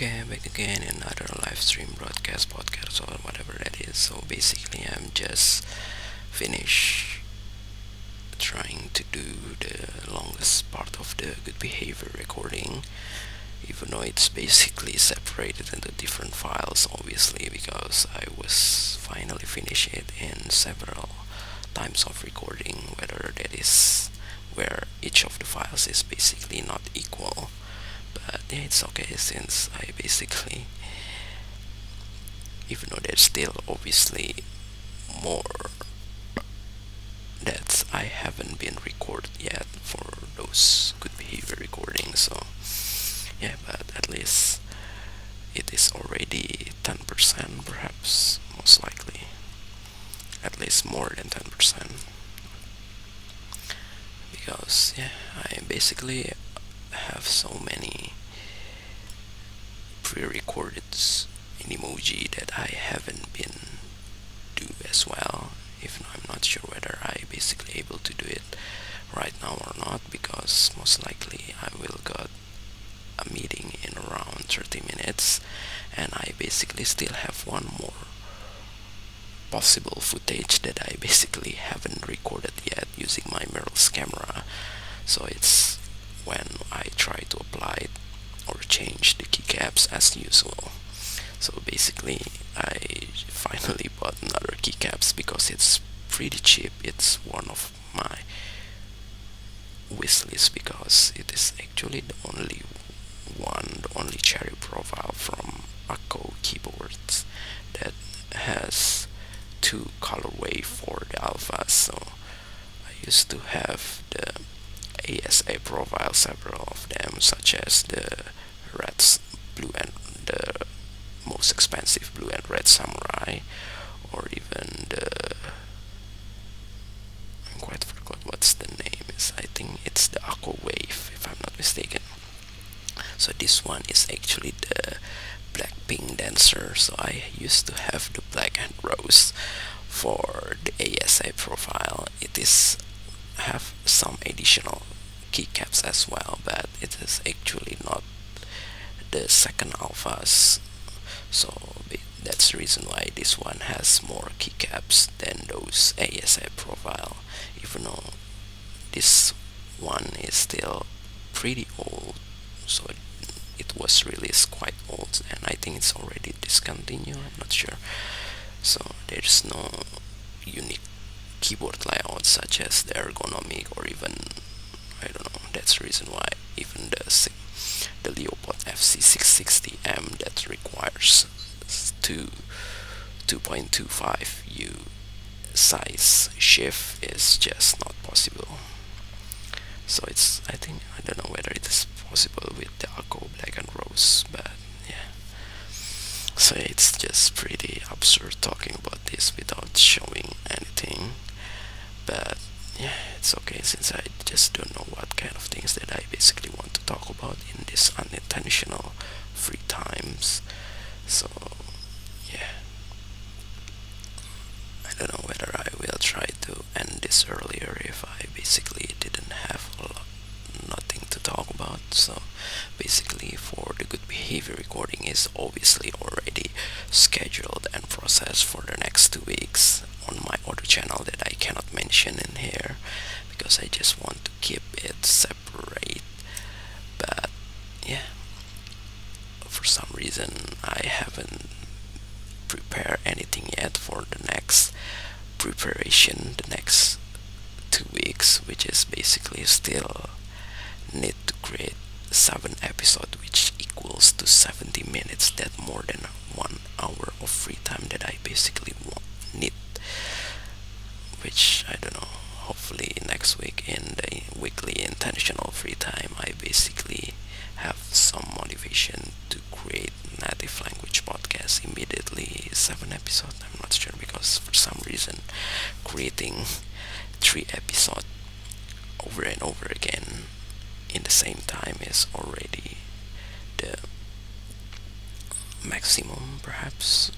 Okay, back again in another live stream broadcast, podcast, or whatever that is. So basically, I'm just finished trying to do the longest part of the good behavior recording, even though it's basically separated into different files, obviously, because I was finally finished it in several times of recording, whether that is where each of the files is basically not equal. But yeah, it's okay since I basically, even though there's still obviously more that I haven't been recorded yet for those good behavior recordings. So yeah, but at least it is already 10%, perhaps most likely, at least more than 10%, because yeah, I basically have so many pre-recorded Animoji that I haven't been do as well. Even though I'm not sure whether I basically able to do it right now or not, because most likely I will got a meeting in around 30 minutes, and I basically still have one more possible footage that I basically haven't recorded yet using my mirrorless camera. So it's when I try to apply or change the keycaps as usual. So basically, I finally bought another keycaps because it's pretty cheap. It's one of my wish list because it is actually the only cherry profile from Akko keyboards that has two colorway for the alphas. So I used to have the ASA profile, several of them, such as the reds, blue, and the most expensive blue and red samurai, or even the, I'm quite forgot what's the name is. I think it's the Aqua Wave, if I'm not mistaken. So this one is actually the black pink dancer. So I used to have the black and rose for the ASA profile. It is have some additional keycaps as well, but it is actually not the second alphas. So that's the reason why this one has more keycaps than those ASA profile, even though this one is still pretty old. So it was released quite old, and I think it's already discontinued. I'm not sure. So there's no unique keyboard layout such as the ergonomic or even, I don't know. That's the reason why even the Leopard FC660M that requires two 2.25 U size shift is just not possible. So it's, I don't know whether it is possible with the Akko Black and Rose, but yeah. So it's just pretty absurd talking about this without showing anything. But yeah, it's okay since I just don't know what kind of things that I basically want to talk about in this unintentional free times. So yeah, I don't know whether I will try to end this earlier if I basically didn't have nothing to talk about. So basically, for the good behavior recording is obviously already scheduled and processed for the next 2 weeks on my other channel that I cannot mention in here because I just want to keep it separate. But yeah, for some reason I haven't prepared anything yet for the next preparation, the next 2 weeks, which is basically still need to create 7 episodes, which equals to 70 minutes. That more than 1 hour of free time that I basically need, which I don't know. Hopefully next week in the weekly intentional free time, I basically have some motivation to create native language podcast immediately. 7 episodes. I'm not sure because for some reason creating 3 episodes over and over again in the same time is already the maximum, perhaps,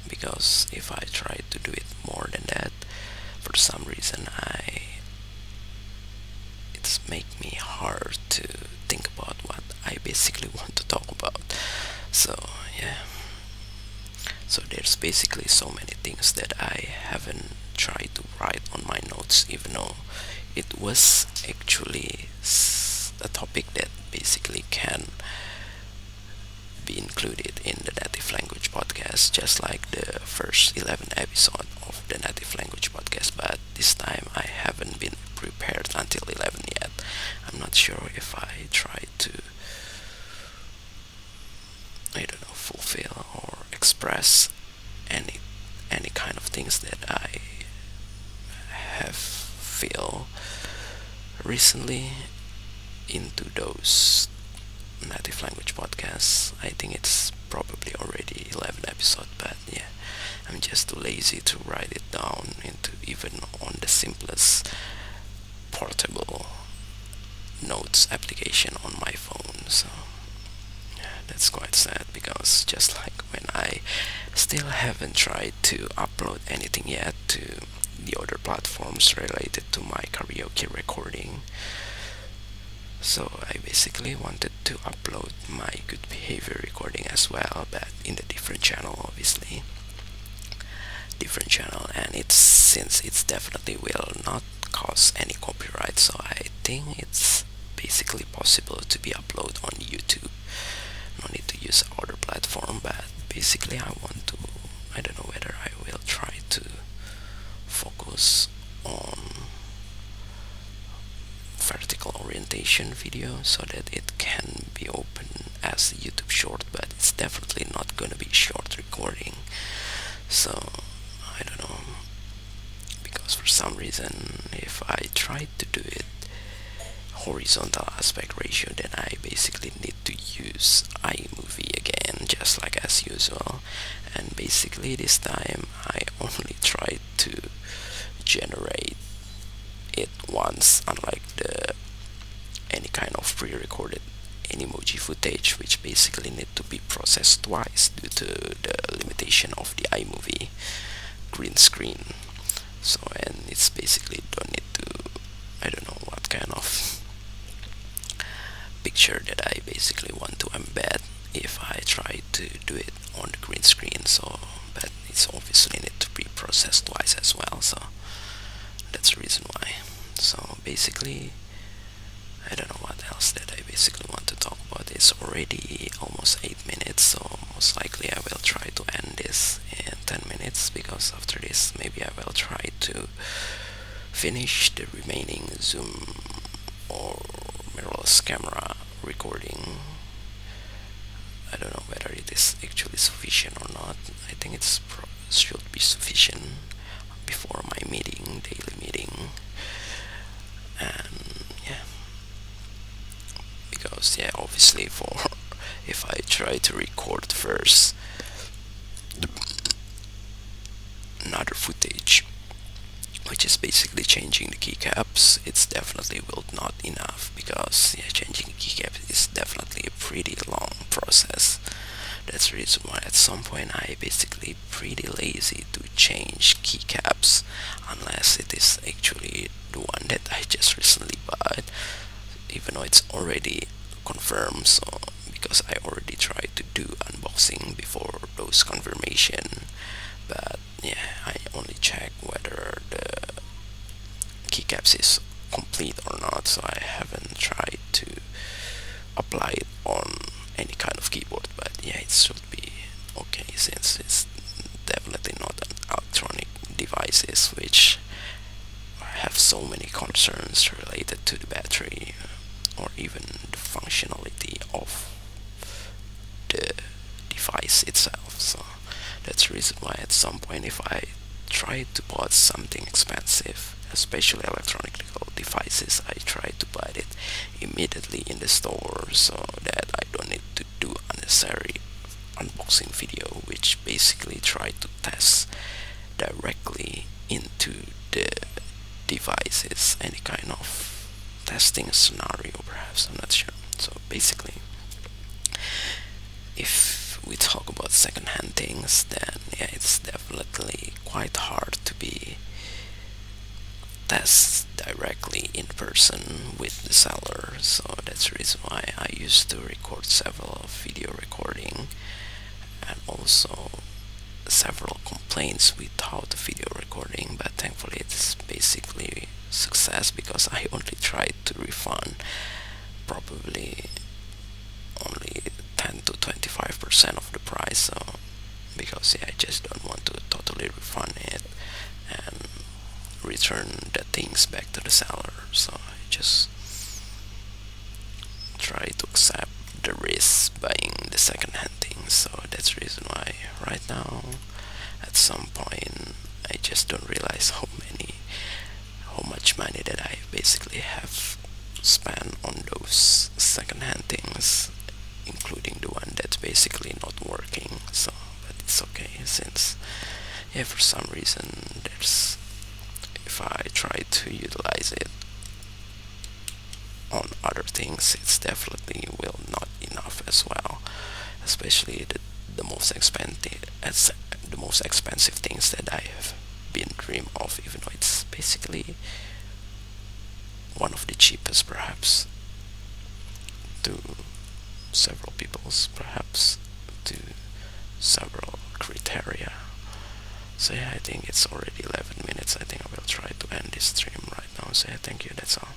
because if I try to do it more than that, for some reason it's make me hard to think about what I basically want to talk about. So yeah, so there's basically so many things that I haven't tried to write on my notes, even though it was actually a topic that basically can be included in the native language podcast, just like the first 11 episode of the native language podcast. But this time I haven't been prepared until 11 yet. I'm not sure if I try to, I don't know, fulfill or express any any kind of things that I have feel recently into those native language podcasts. I think it's probably already 11 episode, but yeah, I'm just too lazy to write it down into even on the simplest portable notes application on my phone. So yeah, that's quite sad, because just like when I still haven't tried to upload anything yet to the other platforms related to my karaoke recording. So I basically wanted to upload my good behavior recording as well, but in a different channel, obviously. Different channel, and it's since it's definitely will not cause any copyright, so I think it's basically possible to be uploaded on YouTube. No need to use other platform, but basically I don't know whether I will try to focus on vertical orientation video so that it can be open as a YouTube short, but it's definitely not gonna be short recording. So I don't know, because for some reason if I try to do it horizontal aspect ratio, then I basically need to use iMovie again, just like as usual. And basically this time I only tried to generate it once, unlike the any kind of pre-recorded Animoji footage, which basically need to be processed twice due to the limitation of the iMovie green screen. So, and it's basically don't need to, I don't know what kind of picture that I basically want to embed if I try to do it on the green screen. So, but it's obviously need to be processed twice as well. So that's the reason why. So basically, I don't know what else that I basically want to talk about. It's already almost 8 minutes, so most likely I will try to end this in 10 minutes, because after this maybe I will try to finish the remaining Zoom or mirrorless camera recording. I don't know whether it is actually sufficient or not. I think should be sufficient before my daily meeting. And yeah, because yeah, obviously for if I try to record first another footage, which is basically changing the keycaps, it's definitely will not enough, because yeah, changing keycaps is definitely a pretty long process. That's the reason why at some point I basically pretty lazy to change keycaps, unless it is actually the one that I just recently bought, even though it's already confirmed. So because I already tried to do unboxing before those confirmation, but yeah, I only check whether the keycaps is complete or not, so I haven't tried to apply it on any kind of keyboard. But yeah, it should be okay, since it's definitely not an electronic devices which have so many concerns related to the battery, or even the functionality of the device itself. So that's the reason why at some point if I try to buy something expensive, especially electronic devices, I try to buy it immediately in the store, so that I don't need to do unnecessary unboxing video, which basically try to test directly into the devices, any kind of testing scenario, perhaps, I'm not sure. So basically, if we talk about secondhand things, then yeah, it's definitely quite hard to be test directly in person with the seller. So that's the reason why I used to record several video recording complaints without the video recording, but thankfully it's basically success because I only tried to refund probably only 10 to 25% of the price. So because yeah, I just don't want to totally refund it and return the things back to the seller. So I just try to accept the risk buying the second-hand things. So that's the reason why right now, at some point, I just don't realize how much money that I basically have spent on those second-hand things, including the one that's basically not working. So, but it's okay since yeah, for some reason there's if I try to utilize it on other things, it's definitely will not enough as well. Especially the most expensive, as the most expensive things that I have been dream of, even though it's basically one of the cheapest, perhaps to several people's, perhaps to several criteria. So yeah, I think it's already 11 minutes. I think I will try to end this stream right now. So yeah, thank you. That's all.